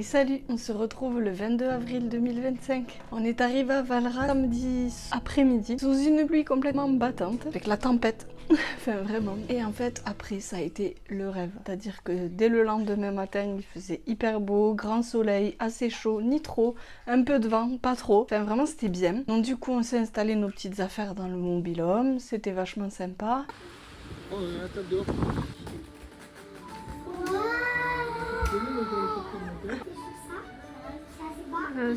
Et salut, on se retrouve le 22 avril 2025. On est arrivé à Valras samedi après-midi sous une pluie complètement battante avec la tempête. Enfin vraiment. Et en fait après ça a été le rêve. C'est-à-dire que dès le lendemain matin il faisait hyper beau, grand soleil, assez chaud, ni trop, un peu de vent, pas trop. Enfin vraiment c'était bien. Donc du coup on s'est installé nos petites affaires dans le mobil-home, c'était vachement sympa. Oh, on a la table dehors.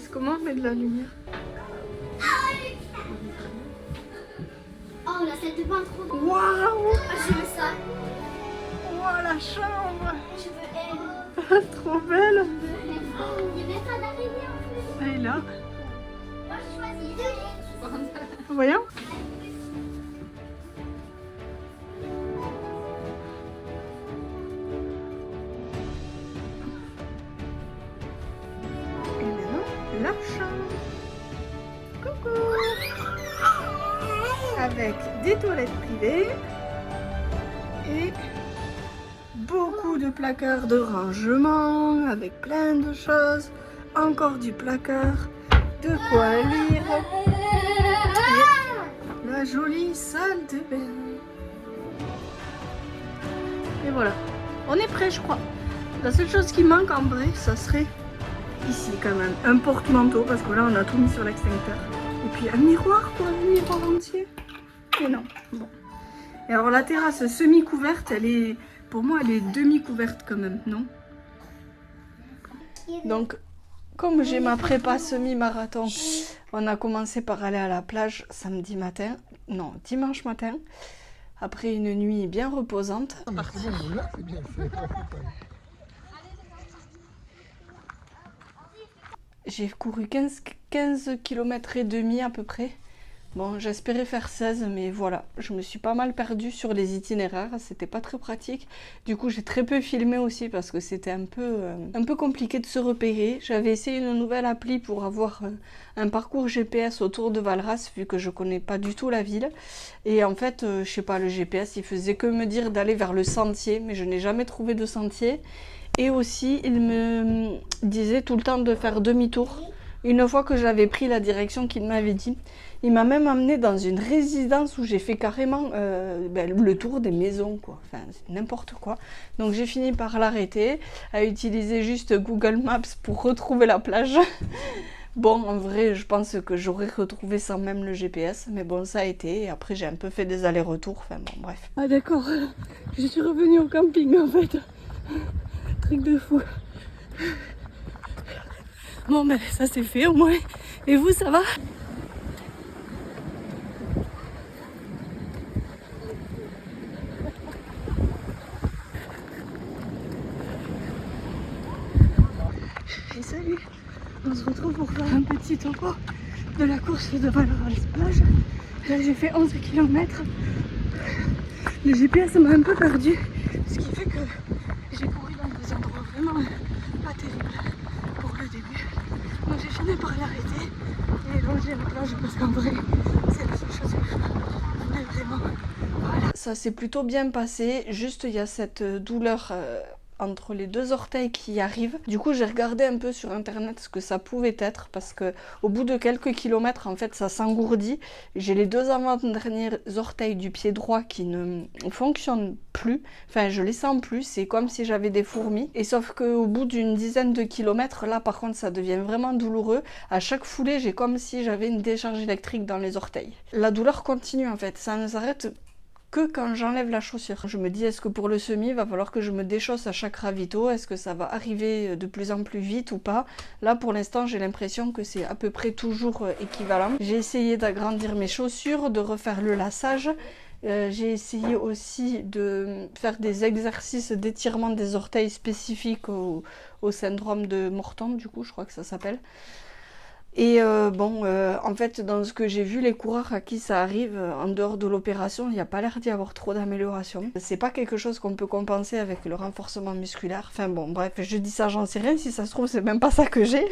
C'est comment on met de la lumière? Oh, la salle de bain trop beau. Waouh! Ah, je veux ça. Oh la chambre! Je veux elle. Trop belle! Oh, il y a même pas d'araignée en plus. Et là, Moi, je choisis 2 lits. voyons. Et maintenant, la chambre. Coucou! Avec des toilettes privées et beaucoup de placards de rangement avec plein de choses. Encore du placard, de quoi lire. Et la jolie salle de bain. Et voilà, on est prêt je crois. La seule chose qui manque en vrai, ça serait ici quand même un porte-manteau parce que là on a tout mis sur l'extincteur. Et puis un miroir quoi, un miroir entier. Et non, bon. Et alors la terrasse semi-couverte, elle est, pour moi elle est demi-couverte quand même, non? Donc comme j'ai ma prépa semi-marathon, on a commencé par aller à la plage samedi matin, non dimanche matin, après une nuit bien reposante. Ah, mais c'est bon, là, c'est bien fait. J'ai couru 15 km et demi à peu près. Bon, j'espérais faire 16, mais voilà, je me suis pas mal perdue sur les itinéraires, c'était pas très pratique. Du coup, j'ai très peu filmé aussi parce que c'était un peu compliqué de se repérer. J'avais essayé une nouvelle appli pour avoir un parcours GPS autour de Valras, vu que je connais pas du tout la ville. Et en fait, je sais pas, le GPS, il faisait que me dire d'aller vers le sentier, mais je n'ai jamais trouvé de sentier. Et aussi, il me disait tout le temps de faire demi-tour. Une fois que j'avais pris la direction qu'il m'avait dit, il m'a même amené dans une résidence où j'ai fait carrément le tour des maisons, quoi. Enfin, c'est n'importe quoi. Donc j'ai fini par l'arrêter, à utiliser juste Google Maps pour retrouver la plage. Bon, en vrai, je pense que j'aurais retrouvé sans même le GPS, mais bon, ça a été. Et après, j'ai un peu fait des allers-retours. Enfin bon, bref. Ah d'accord, je suis revenue au camping en fait. Truc de fou. Bon ben ça c'est fait au moins. Et vous ça va? Et salut, on se retrouve pour faire un petit topo de la course de Valras-Plage. Là j'ai fait 11 km. Le GPS m'a un peu perdu, ce qui fait que j'ai couru dans des endroits vraiment pas terribles pour le début. Donc j'ai fini par l'arrêter et longer la plage parce qu'en vrai c'est la seule chose que je fais vraiment. Voilà. Ça s'est plutôt bien passé, juste il y a cette douleur entre les deux orteils qui arrivent. Du coup j'ai regardé un peu sur internet ce que ça pouvait être parce que au bout de quelques kilomètres en fait ça s'engourdit. J'ai les deux avant-derniers orteils du pied droit qui ne fonctionnent plus, enfin je les sens plus, c'est comme si j'avais des fourmis. Et sauf qu'au bout d'une dizaine de kilomètres là par contre ça devient vraiment douloureux. À chaque foulée j'ai comme si j'avais une décharge électrique dans les orteils. La douleur continue en fait, ça ne s'arrête que quand j'enlève la chaussure. Je me dis est-ce que pour le semi il va falloir que je me déchausse à chaque ravito, est-ce que ça va arriver de plus en plus vite ou pas? Là pour l'instant j'ai l'impression que c'est à peu près toujours équivalent. J'ai essayé d'agrandir mes chaussures, de refaire le lassage. J'ai essayé aussi de faire des exercices d'étirement des orteils spécifiques au syndrome de Morton, du coup je crois que ça s'appelle. Et en fait, dans ce que j'ai vu, les coureurs à qui ça arrive, en dehors de l'opération, il n'y a pas l'air d'y avoir trop d'amélioration. C'est pas quelque chose qu'on peut compenser avec le renforcement musculaire. Enfin bon, bref, je dis ça, j'en sais rien. Si ça se trouve, c'est même pas ça que j'ai.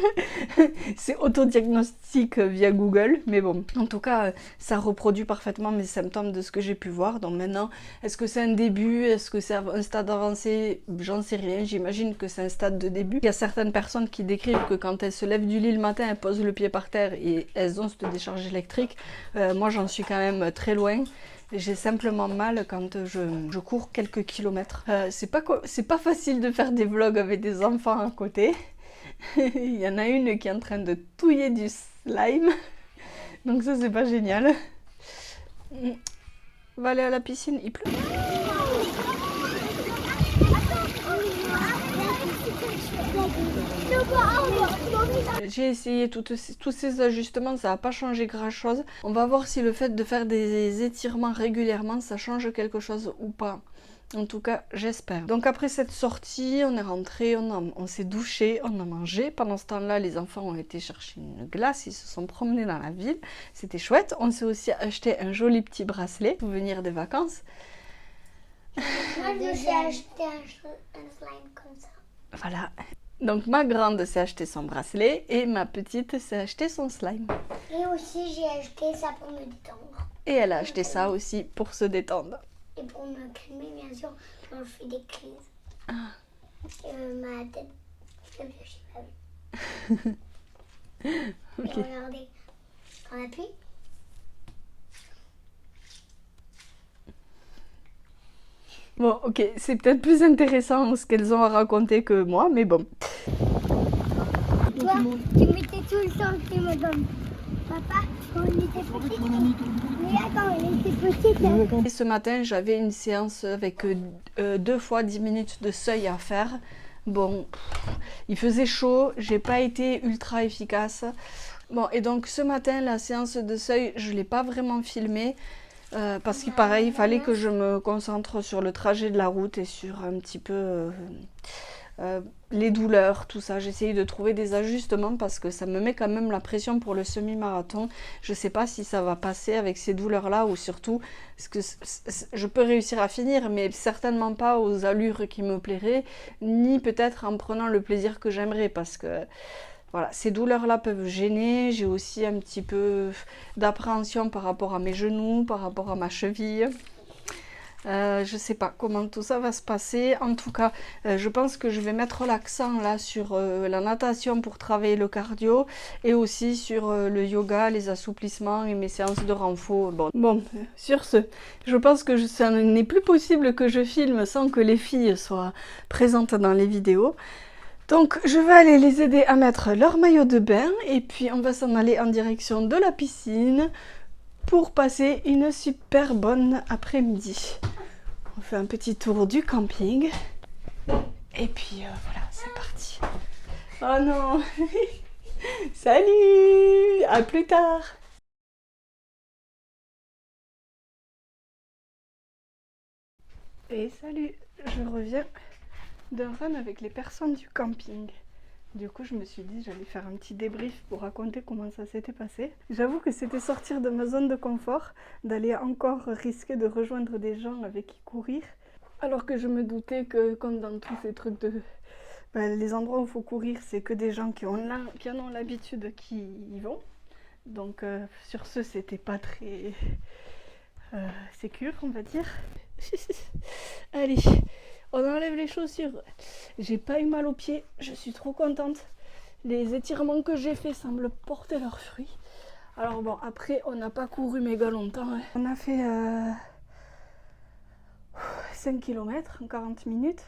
C'est autodiagnostic via Google. Mais bon, en tout cas, ça reproduit parfaitement mes symptômes de ce que j'ai pu voir. Donc maintenant, est-ce que c'est un début? Est-ce que c'est un stade avancé? J'en sais rien. J'imagine que c'est un stade de début. Il y a certaines personnes qui décrivent que quand elles se lèvent du lit le matin, elles posent le pied par terre et elles ont cette décharge électrique. Moi, j'en suis quand même très loin. J'ai simplement mal quand je cours quelques kilomètres. C'est pas facile de faire des vlogs avec des enfants à côté. Il y en a une qui est en train de touiller du slime. Donc ça, c'est pas génial. On va aller à la piscine, il pleut. J'ai essayé tous ces ajustements, ça n'a pas changé grand chose. On va voir si le fait de faire des étirements régulièrement, ça change quelque chose ou pas. En tout cas, j'espère. Donc après cette sortie, on est rentré, on s'est douché, on a mangé. Pendant ce temps-là, les enfants ont été chercher une glace, ils se sont promenés dans la ville. C'était chouette. On s'est aussi acheté un joli petit bracelet, souvenir des vacances. Moi, je me suis acheté un slime comme ça. Voilà. Donc ma grande s'est acheté son bracelet et ma petite s'est acheté son slime. Et aussi, j'ai acheté ça pour me détendre. Et elle a acheté ça aussi pour se détendre. Et pour me calmer, bien sûr, quand je fais des crises. Ma tête, je sais pas vu. Ok. Et regardez, quand on appuie. Bon, ok, c'est peut-être plus intéressant ce qu'elles ont à raconter que moi, mais bon. Toi, tu mettais tout le temps que tu me donnes. Papa, quand on était petite. Mais là, quand on était petite. Et ce matin, j'avais une séance avec 2 fois 10 minutes de seuil à faire. Bon, il faisait chaud, j'ai pas été ultra efficace. Bon, et donc ce matin, la séance de seuil, je l'ai pas vraiment filmée. Parce qu'il pareil, il fallait que je me concentre sur le trajet de la route et sur un petit peu les douleurs, tout ça. J'essayais de trouver des ajustements parce que ça me met quand même la pression pour le semi-marathon. Je sais pas si ça va passer avec ces douleurs-là ou surtout, parce que je peux réussir à finir, mais certainement pas aux allures qui me plairaient, ni peut-être en prenant le plaisir que j'aimerais parce que... Voilà, ces douleurs-là peuvent gêner. J'ai aussi un petit peu d'appréhension par rapport à mes genoux, par rapport à ma cheville. Je sais pas comment tout ça va se passer. En tout cas, je pense que je vais mettre l'accent là sur la natation pour travailler le cardio et aussi sur le yoga, les assouplissements et mes séances de renfort. Bon, sur ce, je pense que ça n'est plus possible que je filme sans que les filles soient présentes dans les vidéos. Donc je vais aller les aider à mettre leur maillot de bain et puis on va s'en aller en direction de la piscine pour passer une super bonne après-midi. On fait un petit tour du camping et puis voilà, c'est parti. Oh non. Salut, à plus tard. Et salut, je reviens d'un run avec les personnes du camping. Du coup, je me suis dit j'allais faire un petit débrief pour raconter comment ça s'était passé. J'avoue que c'était sortir de ma zone de confort, d'aller encore risquer de rejoindre des gens avec qui courir, alors que je me doutais que, comme dans tous ces trucs de... les endroits où il faut courir, c'est que des gens qui en ont l'habitude qui y vont. Donc sur ce, c'était pas très sécure, on va dire. Allez, on enlève les chaussures. J'ai pas eu mal aux pieds, je suis trop contente. Les étirements que j'ai faits semblent porter leurs fruits. Alors bon, après, on n'a pas couru méga longtemps. Hein. On a fait 5 km en 40 minutes.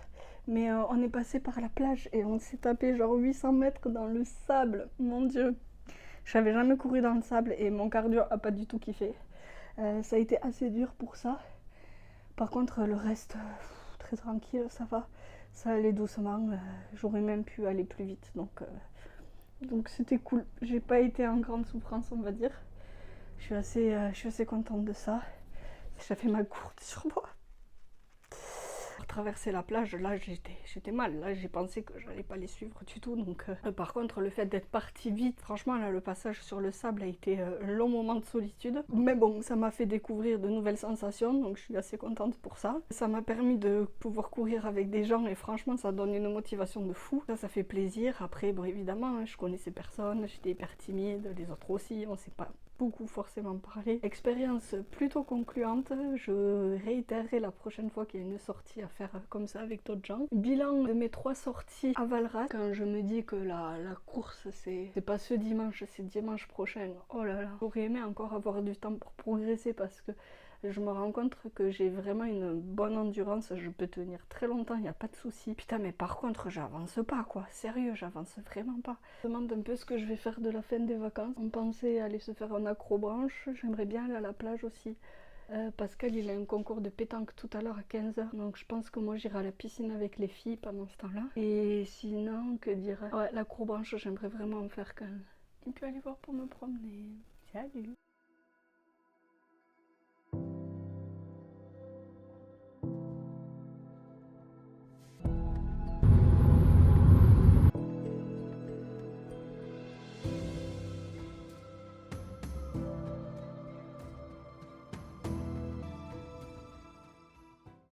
Mais on est passé par la plage et on s'est tapé genre 800 mètres dans le sable. Mon Dieu, j'avais jamais couru dans le sable et mon cardio a pas du tout kiffé. Ça a été assez dur pour ça. Par contre, le reste... très tranquille, ça va, ça allait doucement, j'aurais même pu aller plus vite, donc c'était cool. J'ai pas été en grande souffrance, on va dire. Je suis assez contente de ça. J'ai fait ma courte sur moi. traverser la plage, là j'étais mal, là j'ai pensé que j'allais pas les suivre du tout. Donc par contre le fait d'être parti vite, franchement là le passage sur le sable a été un long moment de solitude. Mais bon, ça m'a fait découvrir de nouvelles sensations, donc je suis assez contente pour ça. Ça m'a permis de pouvoir courir avec des gens et franchement ça donne une motivation de fou. Ça fait plaisir. Après bon évidemment je connaissais personne, j'étais hyper timide, les autres aussi, on s'est pas beaucoup forcément parlé. Expérience plutôt concluante, je réitérerai la prochaine fois qu'il y a une sortie à faire comme ça avec d'autres gens. Bilan de mes 3 sorties à Valras, quand je me dis que la course c'est pas ce dimanche, c'est dimanche prochain, oh là là, j'aurais aimé encore avoir du temps pour progresser parce que je me rends compte que j'ai vraiment une bonne endurance, je peux tenir très longtemps, il n'y a pas de souci. Putain mais par contre j'avance pas quoi, sérieux j'avance vraiment pas. Je me demande un peu ce que je vais faire de la fin des vacances. On pensait aller se faire un accrobranche, j'aimerais bien aller à la plage aussi. Pascal il a un concours de pétanque tout à l'heure à 15h, donc je pense que moi j'irai à la piscine avec les filles pendant ce temps-là. Et sinon, que dire, ouais, l'accrobranche j'aimerais vraiment en faire quand même. Et puis aller voir pour me promener. Salut!